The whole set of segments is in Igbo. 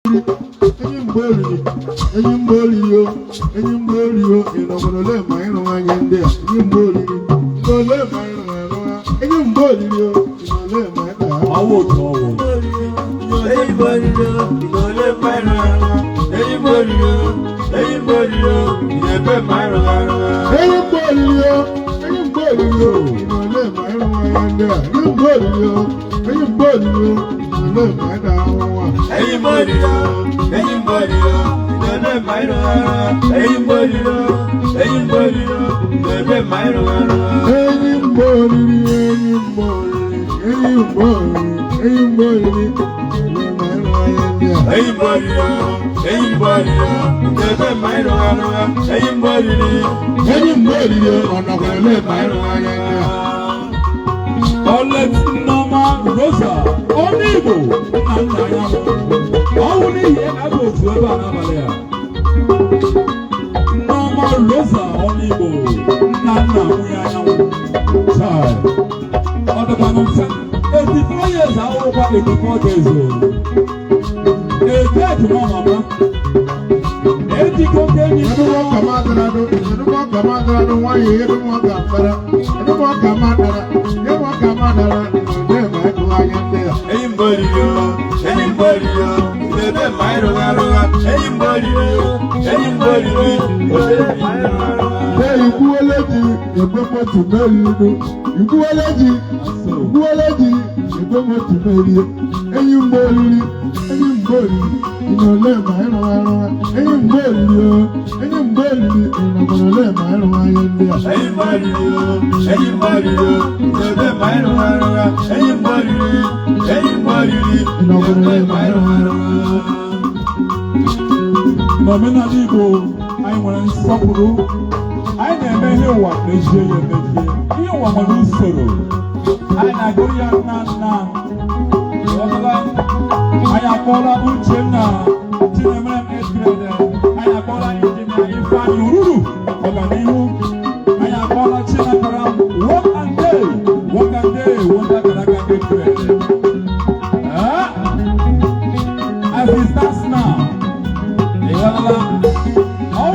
Onye mgbe oriri, onye mgbe oriri o, onye mgbe oriri o, ị nọgbara ole ma ịrụ anya ndị a, onye mgbe oriri, ị nọ ole ma ịrụ arụ ha, onye mgbe oriri o, ị nọ ole ma ịta ha. Ọwọ́ òtún ọwọ́. Onye mgbe oriri o, ị nọ ole ma ịrụ arụ ha, onye mgbe oriri o, onye mgbe oriri o, ị na-ebe ma ịrụ arụ ha. Onye mgbe oriri o, onye mgbe oriri o, ị nọ ole ma ịrụ anya ndị a, onye mgbe oriri o, onye mgbe oriri o, ị nọ ole ma ịta ahụhụ ha. Onye mgbe oriri o, onye mgbe oriri o, ị nọ ole ma ịrụ arụ ha, onye mgbe oriri o, onye mgbe oriri o, ị na-ebe ma ịrụ arụ ha. Onye mgbe oriri, onye mgbe oriri, onye mgbe oriri, onye mgbe oriri, ị nọ ma ịrụ anya ndị a. Onye mgbe oriri o, onye mgbe oriri o, ị na-ebe ma ịrụ arụ ha, onye mgbe oriri, Onye mgbe oriri o, ọ nọkwara ole ma ịrụ anya ndị a. Ọlẹ́tì Nneọma Rosa Onye Igbo nna nna ya ọwụ n'ihi ya na-abụ otu ebe a n'abalị a. Nneọma Rosa Onye Igbo nna nna nwunye anyanwụ. Chai, ọ dịkwanụ mfe 84 years ahụrụkwa 84 days o. Eke Oku Nwamama ejikọ oke enyi Edumo kamadara do, edumo kamadara do, why you edumo kamara, edumo kamadara, edumo kamadara, ne ma ko ayande. onye mgbe oriri o, onye mgbe oriri o, ị na-ebe ma ịrụ arụ ha, onye mgbe oriri o, onye mgbe oriri, ị na-ebe ma ịrụ arụ ha. Be ikuweleji, egbomo tumelidu, ikuweleji, egbomo tumeli. Enyi mgbe oriri, ìnọ̀lẹ́ mà ẹ̀rọ ara ẹ̀yìn mbọ́ọ̀lì o ẹ̀yìn mbọ́ọ̀lì ìnọ̀lẹ́ mà ẹ̀rọ ayé ndí à. Ẹ̀yin mbọ́ọ̀lì o, ẹ̀yin mbọ́ọ̀lì o, ìnọ̀lẹ́ mà ẹ̀rọ ara ha, ẹ̀yin mbọ́ọ̀lì, ẹ̀yin mbọ́ọ̀lì, ìnọ̀lẹ́ mà ẹ̀rọ ara ha. N'omenala Igbo anyị nwere nsọpụrụ, anyị na-eme ihe ụwa mejie ya emejie, ihe ụwa nwere usoro, anyị na-agụrụ ya nna nna. Anyị akpọla Uchenna Chinemerem Edgrede, anyị akpọla Injinia Ifeanyi Ururu ọganihu, anyị akpọla Chinakara Work and Day Wonder Karaga Edgrede. As it starts now, ịghọtala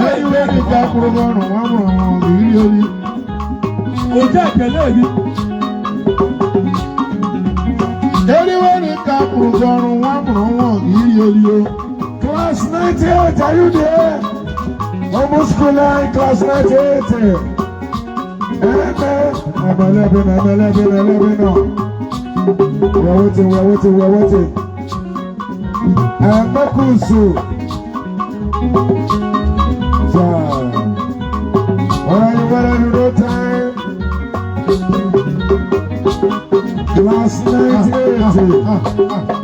ẹ̀yìn wẹ́ẹ̀rì ká kúrò lọ́rùn wọn mọ̀ ọ́n kì í yọrí. ojú ekele gị. Anywhere ká kúrò lọ́rùn wọn mọ̀ ọ́n kì í yọrí o. Class 98, are you there? Almost school line, class 98. I'm 11 now. We're waiting. Makusu. Where are you, no time? Class 98.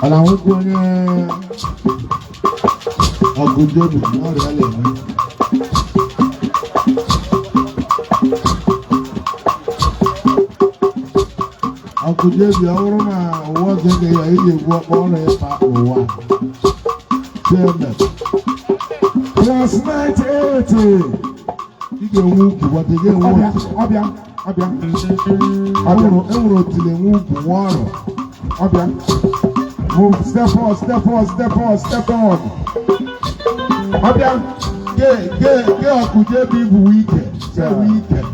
Àwọn ogun onye ọgụdọbi n'ọrịa na-eme. Ọgụdọbi ọhụrụ na ụwa ọzọ ga ya iji egwu ọkpọ ọrụ ịpa ụwa. Class 98. Ị ga-enwe ugwu gwata gị enwe otu. Ọbịa. Enwere otile enwe ugwu nwa ọrụ. Ọbịa. Move, step on. Ọbịa. Gé ọkụdọbi bụ wike.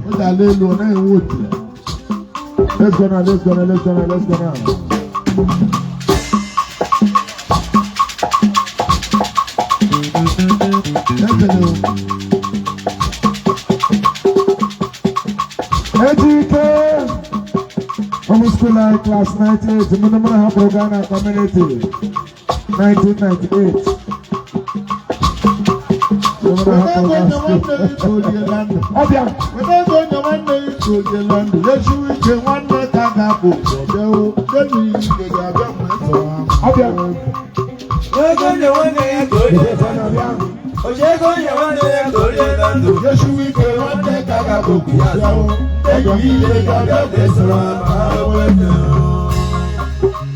Ó dà n'elu ọ na-enwe otile. Let's go now. Ejike. Almost school line, class 98. Minimum Hamburg Ghana community. 1998. Ọbịa. Ọbịa. Ego nye nwanne ya ka o rie na ndụ. Ego nye nwanne ya ka o rie na ndụ. Yesu ike nwanne ka ga-abụkwu ya azụ. Enyi ihe ga-abịa ga-esoro ma ha wete.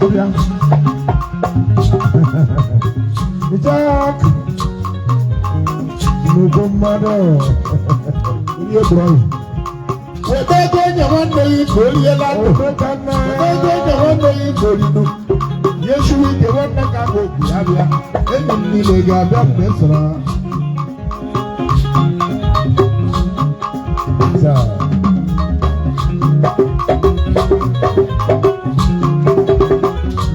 Ọbịa. Jack. nnukwu mmadụ ihe bụrụ weta ego onye nwanne gị ka o riela ndụ weta ego onye nwanne gị ka o rinu ya esiwe ike nwanne ka bụ okwu ya bịa enyi m niile ga-abịa mgbe sara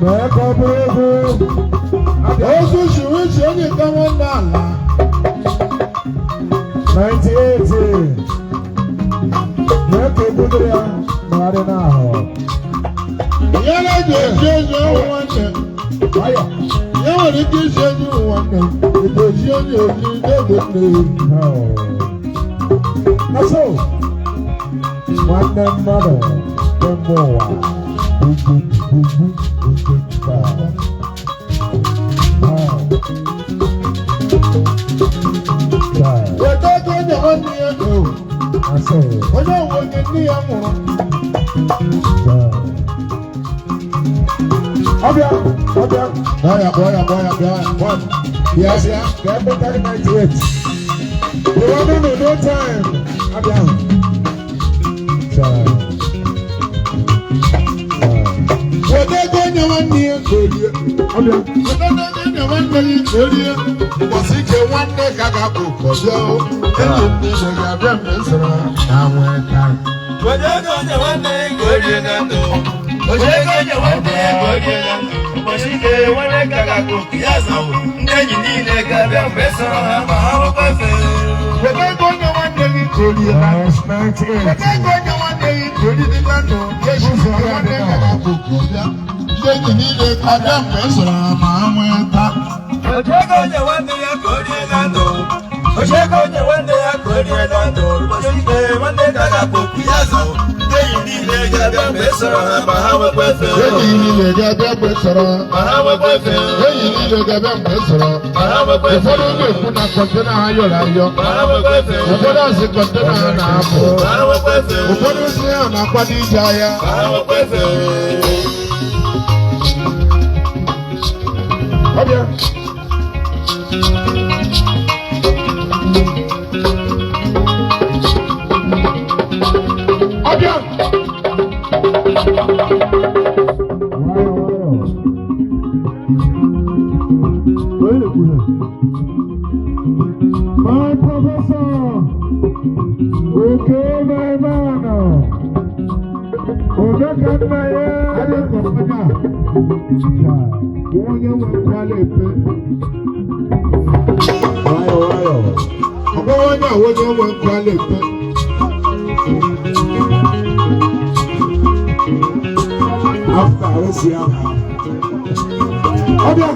mee ka ọ bụrụ ego ozu shiwichi onye nke nwanne ala 98 mee ka ebudo ya magharị n'ahụ ya na-eji eji enyi ọnwụ nwanne ya nwere ike isi enyi nwanne ebe eji onye oji n'egbe nne Aso nwanne mmadụ dị mba ụwa weta ego onye nwanne ya onye ọwụ onye nne ya nwụrụ ọbịa bịa bịa ka emekari 98 the one no no time ọbịa weta ego onye nwanne ya ka o rie weta ego onye nwanne ya ka o rie ụbọchị ike nwanne ka ga-akpụ ụkọ bịa enyi m niile ga-abịa mgbe m sara na nweta weta ego onye nwanne ya ka o rie na ndụ weta ego onye nwanne ya ka o rie na ndụ ụbọchị ike nwanne ka ga-akpụ ụkọ ya zọwụ ndị enyi niile ga-abịa mgbe sọrọ ha ma ha nwekwa efe weta ego onye nwanne gị ka o rie na ndụ weta ego onye nwanne gị ka o rie na ndụ echi nwanne ka ga-akpụ ụkọ bịa ndị enyi niile ga-abịa mgbe m sara ma ha nweta weta ego onye nwanne ya ka o rie na ndụ weta ego onye nwanne ya ka o rie na ndụ ụbọchị ike nwanne ka ga-akpụ ụkọ ya zọwụ ndị enyi niile ga-abịa mgbe sọrọ ha ma ha nwekwa efe enyi niile ga-abịa mgbe sara ma ha nwekwa efe enyi niile ga-abịa mgbe sara ma ha nwekwa efe ụfọdụ na-ekwu na kọntena ha yọrọ ayọ ma ha nwekwa efe ụfọdụ asị kọntena ha na-apụ ma ha nwekwa efe ụfọdụ si ha na-akwado ije ahịa ma ha nwekwa efe ọbịa ọbịa My professor, okay, my man. Odekannaye, onye nwekwala epe wayo. ọgbawa onye a onye nwekwala epe After Rusia, ọbịa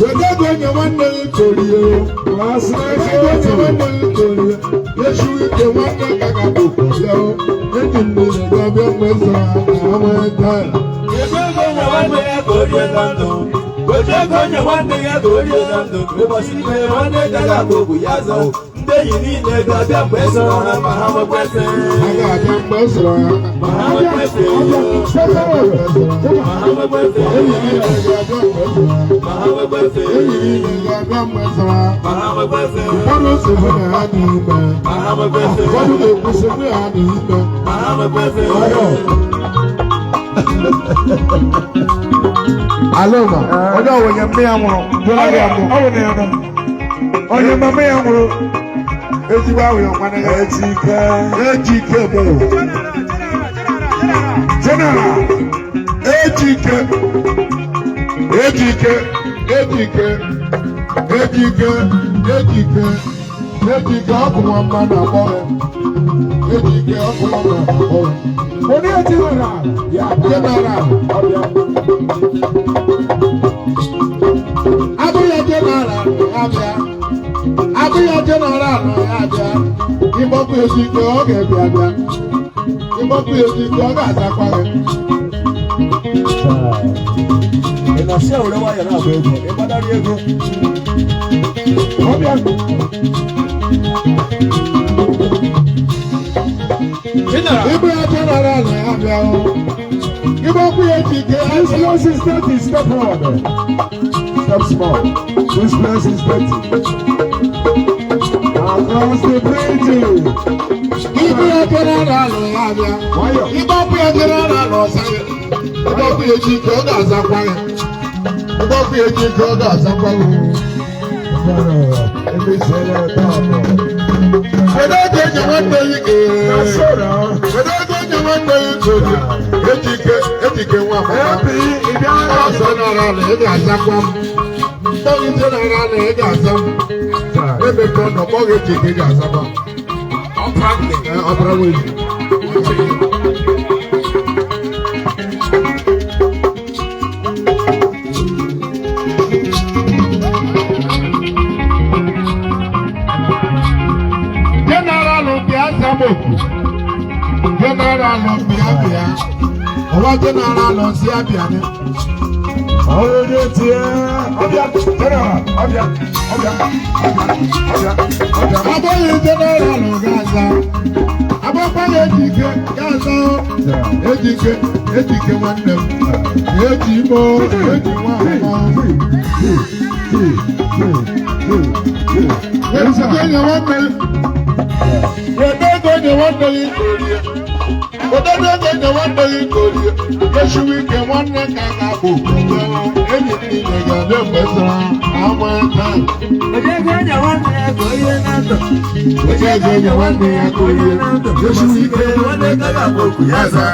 weta ego onye nwanne gị ka o rie last weta ego onye night, nwanne gị ka o rie esiwe ike nwanne ka ga-abụ ụkọ bịa enyi m niile ga-abịa mgbe sara na ha nweta weta ego onye nwanne ya ka o rie na ndụ weta ego onye nwanne ya ka o rie na ndụ ụbọchị ike nwanne ka ga-akpụ ụkọ ya zọwụ ndị enyi niile ga-abịa mgbe sọrọ ha ma ha nwekwa efe ha ga-abịa mgbe sara ma ha nwekwa efe ma ha nwekwa efe enyi niile ga-abịa mgbe sara ma ha nwekwa efe enyi niile ga-abịa mgbe sara ma ha nwekwa efe ụfọdụ nsogbu na ha n'ime ma ha nwekwa efe ụfọdụ na-ekwusịrị ha n'ime ma ha nwekwa efe alụma onye ọwụnye mme ya nwụrụ bụlarị ya mụ onye mama ya nwụrụ ezigbo ahụhụ nwanne ya eji ike bụ general ejike ọkụ nwamma na-akpọ ya ejike ọkụ nwamma na-akpọ ya onye general, general abụghị general ya bịa ịgbapụ ejike ọ ga-ebịa bịa ịgbapụ ejike ọ ga-azakwa ya ị na-asị ewere nwayọ na-agba ego, ịgbadara ego. Ọbịa, ịbụ ya general ya bịa ịgbapụ ejike this place is dirty, step forward. Step small. This place is dirty. Across the bridge. Ibu ya kere n'alụ ya bịa. Ịgbapụ ya kere n'alụ ọsa ya. Ịgbapụ ya echi ka ọ ga-azakwa ya. Ịgbapụ ya echi ka ọ ga-azakwa ya. Kedu oge enyi nwanne gị ga-ere? Kedu oge enyi nwanne gị ga-ere? Ejike nwa amama. Ọzọ nara ala ị ga-azakwa m. Mkpọgide nara ala ị ga-aza m. Emeka ọ nọ kpọghị Ejike ga-azakwa m. Ọbara nwere. General Biabia, ọwọ́ general lọ sí Abiani. Ọ̀rẹ́dẹ̀ tiẹ̀ ọ̀bíà general ọ̀bíà. Abọ́yé general lọ Gaza. Abọ́páyé Ejike Gaza. Ejike nwanne m. Eji imo eji nwa amama. Ejike nye nwanne m. Wedego nye nwanne m ikorie. Wedego nye nwanne m ikorie. Esuwi ike nwanne ka ga-abụ. Enyi niile ga-abịa mgbesara ama aka. Wedego nye nwanne ya ikorie na ndụ. Wedego nye nwanne ya ikorie na ndụ. Esuwi ike nwanne ka ga-abụ ya za.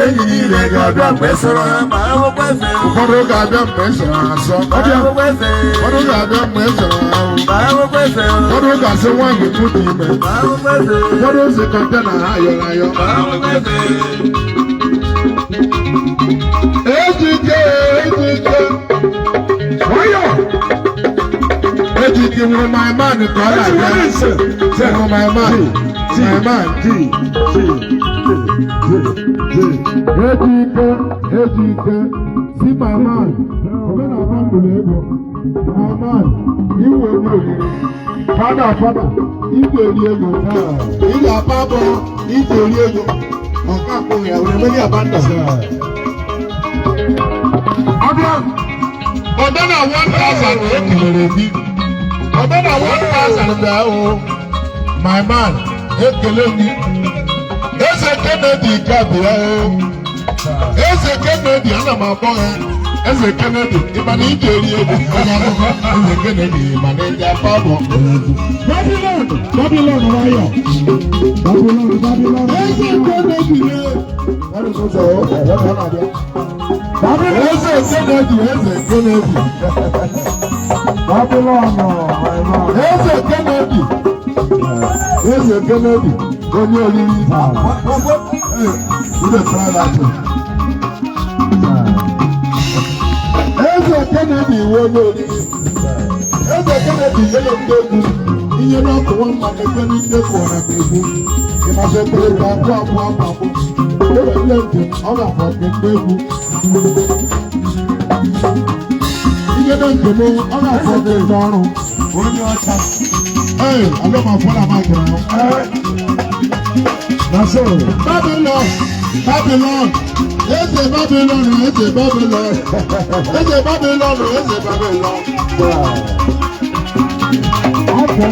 Enyi niile ga-abịa mgbesara ma akwụkwọ efe. Ụfọdụ ga-abịa mgbe esara asọ. Akwụkwọ efe. Ụfọdụ ga-abịa mgbe esara ahụ. Ma akwụkwọ efe. Ụfọdụ ga-asị nwaanyị mụta ime. Ma akwụkwọ efe. Ụfọdụ si kọntena ha ayọrọ ayọ. Ma akwụkwọ efe. Ejike. Wáyọ̀. Ejike nwere my man ka ọ na-abịa. Nwere my man. Ejike. Si my man. Omenala mbụrụ ego. My man. Iwe eri oriri. Fada. Igwe eri ego. Ị ga-apa abụọ. Igwe eri ego. Ọka akwụghị ya were meri abanda. Ọdana 1,000 ekelere gị. Ọdana 1,000 bịa o. My man, ekele gị. Eze Kennedy ka bịa o. Eze Kennedy ana m akpọ ya. Eze Kennedy ịma na ị ga-eri ego. Onye akụkọ Eze Kennedy ịma na ndị afọ abụọ. Babylon wáyọ̀. Babylon. Eze Kennedy ye. Eze Kennedy. Babylon Eze Kennedy. Onye oriri. Eze Kennedy iwe onye oriri. Eze Kennedy nyere ndị egwu. Ihe n'ọkụ nwa ebe n'ike kwụọra m egwu. Ịmasị ekpere ka akụ. Ewele ntị ọ ga-afọ nke ndị egwu. Ihe na nke m ọ ga-afọ nke ndị ọrụ. onye ọcha. Ee, alụmafọ na magịrị ahụ. Na so. Babylon. Eze Babylon. Eze Babylon. Ọ̀pọ̀.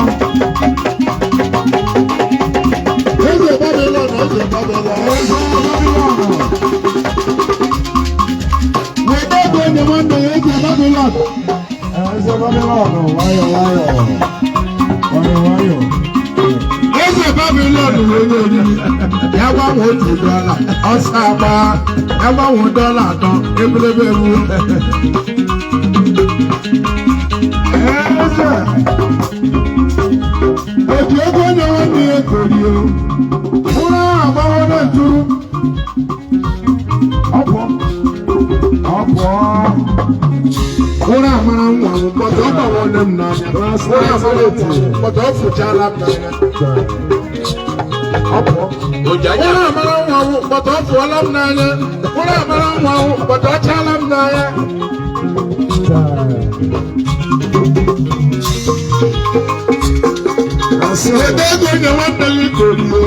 Eze Babylon. Weta ego onye nwanne ya Eze Babylon. Eze Babylon wáyọ̀. Eze Babylon onye oriri. Ya gbanwe $1 ọsọ agba. Ya gbanwe $3 ebelebe ewu. Eze. Oji ego onye nwanne ya korie. Ụra agbawo na-eturu. Ọ̀pọ̀. Ụra amara nwa m mkpọtụ ọ gbanwere m n'anya. Ụra amara otu mkpọtụ ọ fụchala m n'anya. Ụra amara nwa m mkpọtụ ọ fụọla m n'anya. Ụra amara nwa m mkpọtụ ọ chala m n'anya. Weta ego onye nwanne gị korie.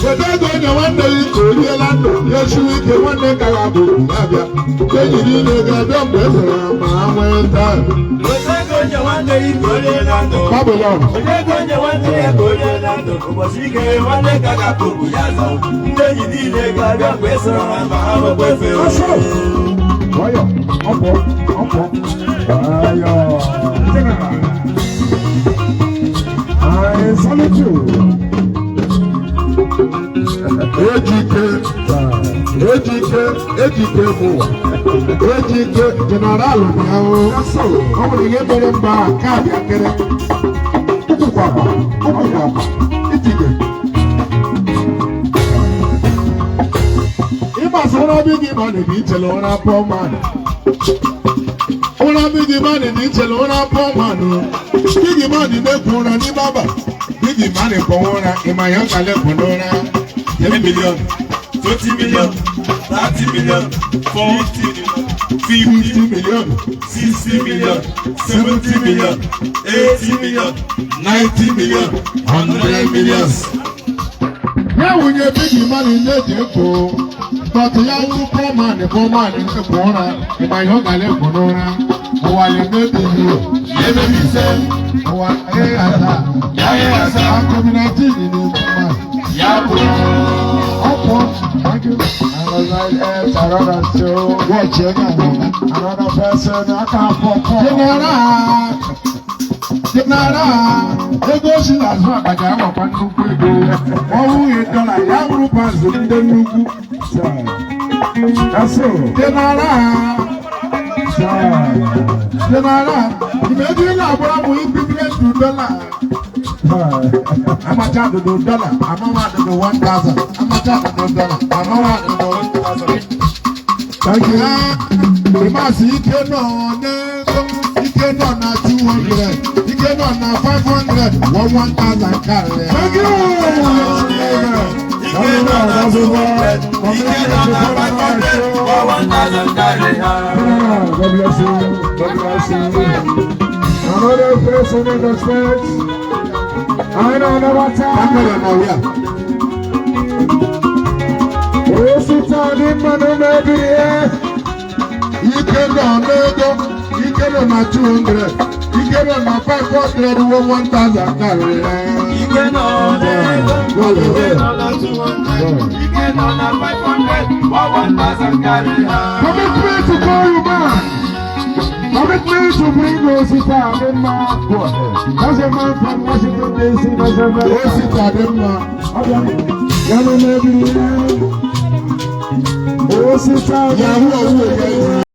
Weta ego onye nwanne gị koriela ndụ. Ya esiwe ike nwanne ka ga-abụ ya bịa. Enyi niile ga-abịa mgbe e zara ma ha nwee taa. Wedego onye nwanne ya ka olie na ndụ. Babylon. Onye ego onye nwanne ya ka olie na ndụ. Ụbọchị ike nwanne ka ga-akpọ okwu ya azọ. Ndị enyi niile ga-abịa mgbe ịsọrọ ha ma ha gbakwa efe. Wayo, ọ̀pọ̀. Wayo. I salute you. Ejike bụ Ejike jeneral ahụ ọ nwere ihe mere mba ka abịa kere ụkwụkwakwa Ejike ịgbasara obi gị ma na-ebi ichele ụra pụọ mmadụ ụra bigi mmadụ na ichele ụra pụọ mmadụ bigi mmadụ na-ekwu ụra n'ime abalị bigi mmadụ kpọwa ụra ịma ya ọ ga-lekwu n'ụra 10 million, 20 million, 30 million, 40 50 million 60 million, 70 million, 80 million, 90 million, 100 million. ya wụnye bigi mmadụ na-eji ekwo tọtụ ya wụrụ pọmanị nkekwa ụra ịma ihe ọ ga-lekwu n'ụra ụwa ya emebighị Emebi ise, ụwa ịghata ya ịghasa, COVID-19 na-egbu mmadụ ya bụrụ. ọpụ Thank you. And as I ate another show, wọchị onye ahụ another person, I can't pop. jenara ego si n'azụ abaja agbakwa nnukwu ego ọwụghị dọla ya wụrụ bazụ ndị nnukwu That's all. jenara imeju na-agbara bụ ibibire du dọla amacha adụdụ dọla amawa adụdụ 1000 amacha adụdụ dọla amawa adụdụ 1000 Thank you. ịmasị ike nọ n'ego ike nọ na 200 ike nọ na 500 1000 karịrị Thank you. Ike nọ na 200, ike nọ na 500, or 1,000 carry her. God bless you. God bless you. Another person in the church. I don't know what time. Kamere na ọrịa Oh, sit down, the man who may be here. ike nọ n'ego ike nọ na 200 ike nọ na 500 ruo 1000 karịrị Ike nọ n'ego, ike nọ na 200, ike nọ na 500, or 1,000 carry her. Permit me to call you back. Permit me to bring you sit down, the man. Go ahead. That's a man from Washington, D.C. That's a man. o sita dị mma You know, maybe, oh, sit down. ya hụ owu ya ihu